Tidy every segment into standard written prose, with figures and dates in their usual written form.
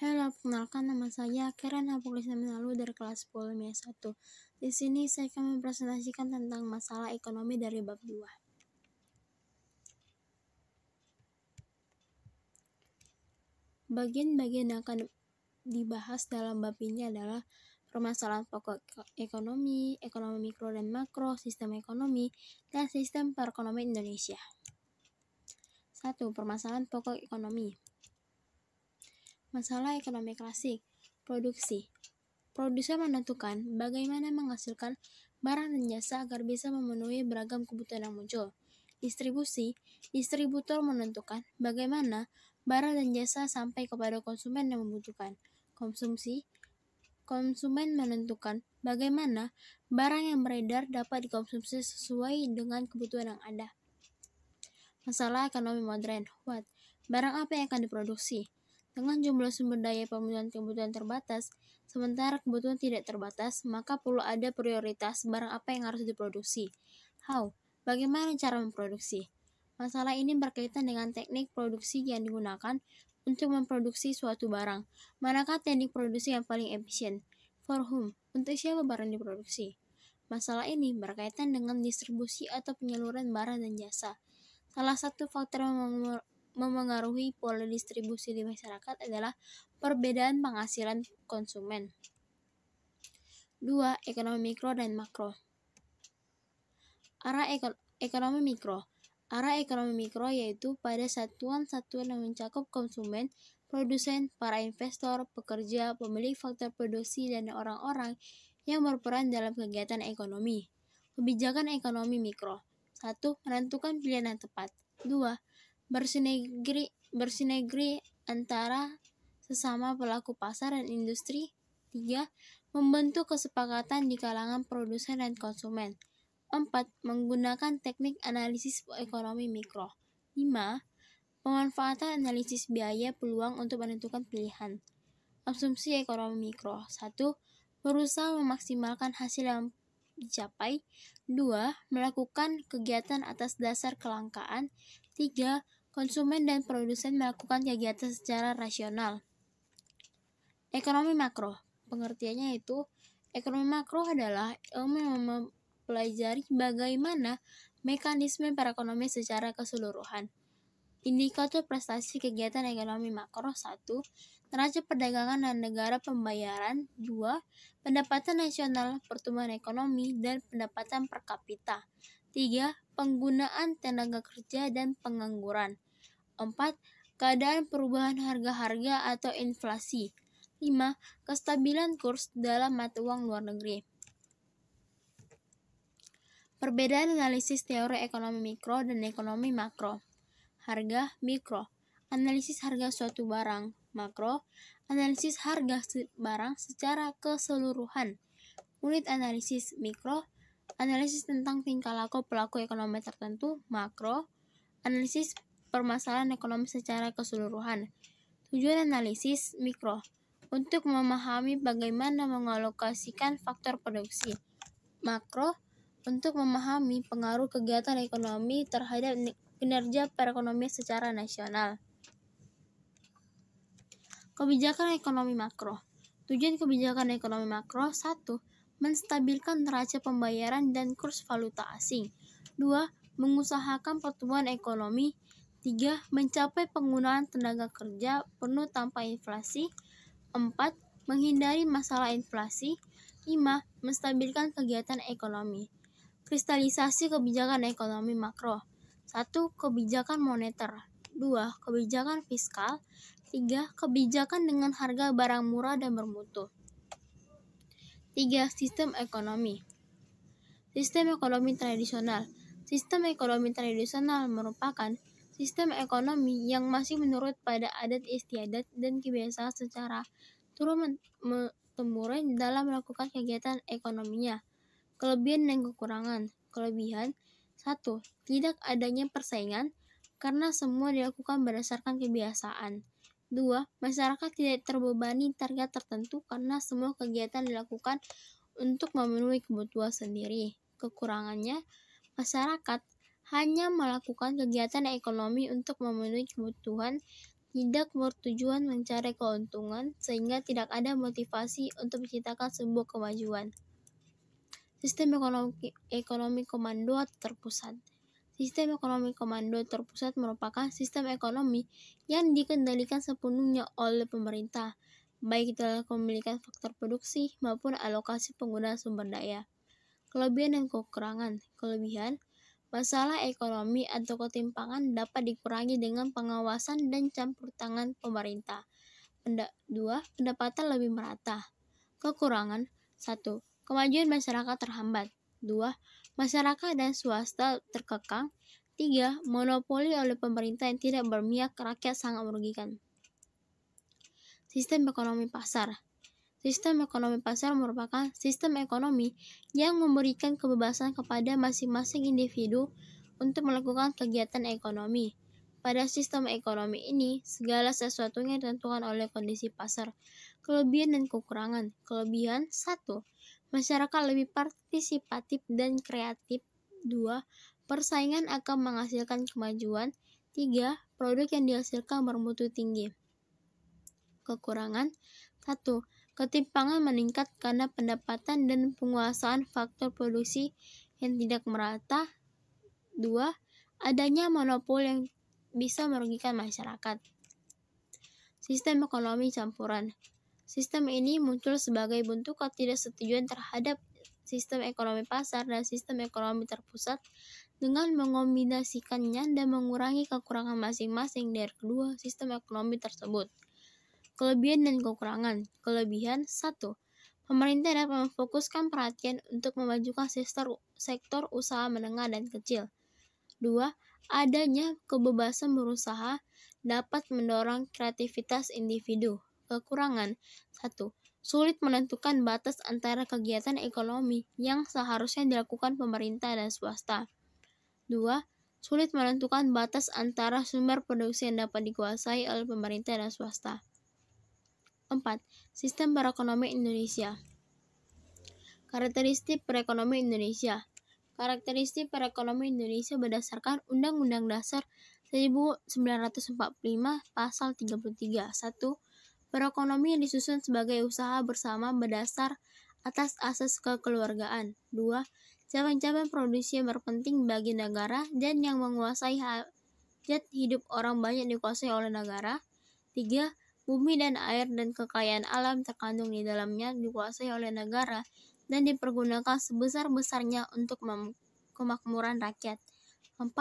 Halo, perkenalkan nama saya Karen Apoklisna Menalu dari kelas 10 MIA 1. Di sini saya akan mempresentasikan tentang masalah ekonomi dari bab 2. Bagian-bagian yang akan dibahas dalam bab ini adalah permasalahan pokok ekonomi, ekonomi mikro dan makro, sistem ekonomi, dan sistem perekonomian Indonesia. 1. Permasalahan pokok ekonomi. Masalah ekonomi klasik, produksi. Produsen menentukan bagaimana menghasilkan barang dan jasa agar bisa memenuhi beragam kebutuhan yang muncul. Distribusi, distributor menentukan bagaimana barang dan jasa sampai kepada konsumen yang membutuhkan. Konsumsi, konsumen menentukan bagaimana barang yang beredar dapat dikonsumsi sesuai dengan kebutuhan yang ada. Masalah ekonomi modern, what? Barang apa yang akan diproduksi? Dengan jumlah sumber daya pemenuhan kebutuhan terbatas, sementara kebutuhan tidak terbatas, maka perlu ada prioritas barang apa yang harus diproduksi. How? Bagaimana cara memproduksi? Masalah ini berkaitan dengan teknik produksi yang digunakan untuk memproduksi suatu barang. Manakah teknik produksi yang paling efisien? For whom? Untuk siapa barang diproduksi? Masalah ini berkaitan dengan distribusi atau penyaluran barang dan jasa. Salah satu faktor yang memengaruhi pola distribusi di masyarakat adalah perbedaan penghasilan konsumen. 2. Ekonomi mikro dan makro. Arah ekonomi mikro. Arah ekonomi mikro yaitu pada satuan-satuan yang mencakup konsumen, produsen, para investor, pekerja, pemilik faktor produksi, dan orang-orang yang berperan dalam kegiatan ekonomi. Kebijakan ekonomi mikro. 1. Menentukan pilihan yang tepat. 2. Bersinergi antara sesama pelaku pasar dan industri. 3. Membentuk kesepakatan di kalangan produsen dan konsumen. 4. Menggunakan teknik analisis ekonomi mikro. 5. Pemanfaatan analisis biaya peluang untuk menentukan pilihan. Asumsi ekonomi mikro. 1. Berusaha memaksimalkan hasil yang dicapai. 2. Melakukan kegiatan atas dasar kelangkaan. 3. Konsumen dan produsen melakukan kegiatan secara rasional. Ekonomi makro. Pengertiannya itu, ekonomi makro adalah ilmu yang mempelajari bagaimana mekanisme perekonomian secara keseluruhan. Indikator prestasi kegiatan ekonomi makro. 1. Neraca perdagangan dan negara pembayaran. 2. Pendapatan nasional, pertumbuhan ekonomi, dan pendapatan per kapita. 3. Penggunaan tenaga kerja dan pengangguran. 4. Keadaan perubahan harga-harga atau inflasi. 5. Kestabilan kurs dalam mata uang luar negeri. Perbedaan analisis teori ekonomi mikro dan ekonomi makro. Harga mikro, analisis harga suatu barang. Makro, analisis harga barang secara keseluruhan. Unit analisis mikro, analisis tentang tingkah laku pelaku ekonomi tertentu. Makro, analisis permasalahan ekonomi secara keseluruhan. Tujuan analisis mikro, untuk memahami bagaimana mengalokasikan faktor produksi. Makro, untuk memahami pengaruh kegiatan ekonomi terhadap kinerja perekonomian secara nasional. Kebijakan ekonomi makro. Tujuan kebijakan ekonomi makro. 1. Menstabilkan neraca pembayaran dan kurs valuta asing. 2. Mengusahakan pertumbuhan ekonomi. 3. Mencapai penggunaan tenaga kerja penuh tanpa inflasi. 4. Menghindari masalah inflasi. 5. Menstabilkan kegiatan ekonomi. Kristalisasi kebijakan ekonomi makro. 1. Kebijakan moneter. 2. Kebijakan fiskal. 3. Kebijakan dengan harga barang murah dan bermutu. 3. Sistem ekonomi. Sistem ekonomi tradisional. Sistem ekonomi tradisional merupakan sistem ekonomi yang masih menurut pada adat istiadat dan kebiasaan secara turun-temurun dalam melakukan kegiatan ekonominya. Kelebihan dan kekurangan. Kelebihan. 1. Tidak adanya persaingan karena semua dilakukan berdasarkan kebiasaan. 2. Masyarakat tidak terbebani target tertentu karena semua kegiatan dilakukan untuk memenuhi kebutuhan sendiri. Kekurangannya, masyarakat hanya melakukan kegiatan ekonomi untuk memenuhi kebutuhan tidak bertujuan mencari keuntungan sehingga tidak ada motivasi untuk menciptakan sebuah kemajuan. Sistem ekonomi komando terpusat. Sistem ekonomi komando terpusat merupakan sistem ekonomi yang dikendalikan sepenuhnya oleh pemerintah, baik dalam kepemilikan faktor produksi maupun alokasi penggunaan sumber daya. Kelebihan dan kekurangan. Kelebihan, masalah ekonomi atau ketimpangan dapat dikurangi dengan pengawasan dan campur tangan pemerintah. 2. Pendapatan lebih merata. Kekurangan. 1. Kemajuan masyarakat terhambat. 2. Masyarakat dan swasta terkekang. 3. Monopoli oleh pemerintah yang tidak berpihak ke rakyat sangat merugikan. Sistem ekonomi pasar. Sistem ekonomi pasar merupakan sistem ekonomi yang memberikan kebebasan kepada masing-masing individu untuk melakukan kegiatan ekonomi. Pada sistem ekonomi ini, segala sesuatunya ditentukan oleh kondisi pasar. Kelebihan dan kekurangan. Kelebihan 1. Masyarakat lebih partisipatif dan kreatif. 2. Persaingan akan menghasilkan kemajuan. 3. Produk yang dihasilkan bermutu tinggi. Kekurangan 1. Ketimpangan meningkat karena pendapatan dan penguasaan faktor produksi yang tidak merata. 2. Adanya monopoli yang bisa merugikan masyarakat. Sistem ekonomi campuran. Sistem ini muncul sebagai bentuk ketidaksetujuan terhadap sistem ekonomi pasar dan sistem ekonomi terpusat dengan mengombinasikannya dan mengurangi kekurangan masing-masing dari kedua sistem ekonomi tersebut. Kelebihan dan kekurangan. Kelebihan 1. Pemerintah dapat memfokuskan perhatian untuk memajukan sektor usaha menengah dan kecil. 2. Adanya kebebasan berusaha dapat mendorong kreativitas individu. Kekurangan 1. Sulit menentukan batas antara kegiatan ekonomi yang seharusnya dilakukan pemerintah dan swasta. 2. Sulit menentukan batas antara sumber produksi yang dapat dikuasai oleh pemerintah dan swasta. 4. Sistem perekonomian Indonesia. Karakteristik perekonomian Indonesia. Karakteristik perekonomian Indonesia berdasarkan Undang-Undang Dasar 1945 Pasal 33. 1. Perekonomian disusun sebagai usaha bersama berdasar atas asas kekeluargaan. 2. Cabang-cabang produksi yang berpenting bagi negara dan yang menguasai hajat hidup orang banyak dikuasai oleh negara. 3. Bumi dan air dan kekayaan alam terkandung di dalamnya dikuasai oleh negara dan dipergunakan sebesar-besarnya untuk kemakmuran rakyat. 4.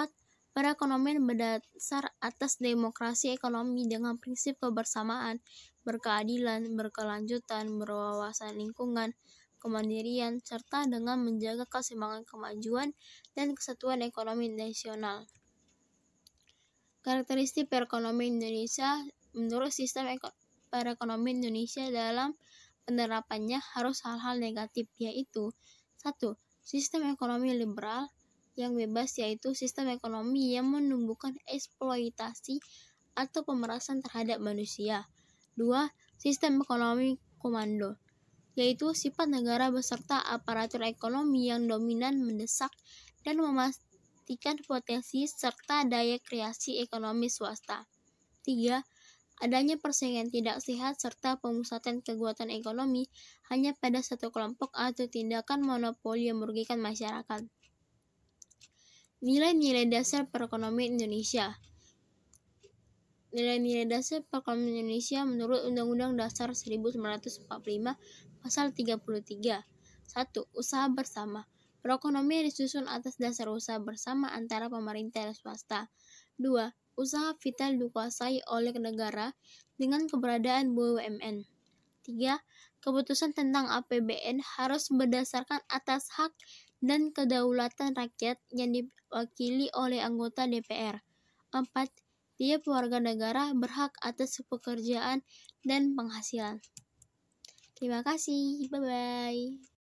Perekonomian berdasar atas demokrasi ekonomi dengan prinsip kebersamaan, berkeadilan, berkelanjutan, berwawasan lingkungan, kemandirian, serta dengan menjaga keseimbangan kemajuan dan kesatuan ekonomi nasional. Karakteristik perekonomian Indonesia. Menurut sistem perekonomian Indonesia dalam penerapannya harus hal-hal negatif, yaitu 1. Sistem ekonomi liberal yang bebas, yaitu sistem ekonomi yang menumbuhkan eksploitasi atau pemerasan terhadap manusia. 2. Sistem ekonomi komando, yaitu sifat negara beserta aparatur ekonomi yang dominan mendesak dan memastikan potensi serta daya kreasi ekonomi swasta. 3. Adanya persaingan tidak sehat serta pemusatan kekuatan ekonomi hanya pada satu kelompok atau tindakan monopoli yang merugikan masyarakat. Nilai-nilai dasar perekonomian Indonesia. Nilai-nilai dasar perekonomian Indonesia menurut Undang-Undang Dasar 1945 Pasal 33. 1. Usaha bersama. Perekonomian disusun atas dasar usaha bersama antara pemerintah dan swasta. 2. Usaha vital dikuasai oleh negara dengan keberadaan BUMN. 3. Keputusan tentang APBN harus berdasarkan atas hak dan kedaulatan rakyat yang diwakili oleh anggota DPR. 4. Tiap warga negara berhak atas pekerjaan dan penghasilan. Terima kasih. Bye-bye.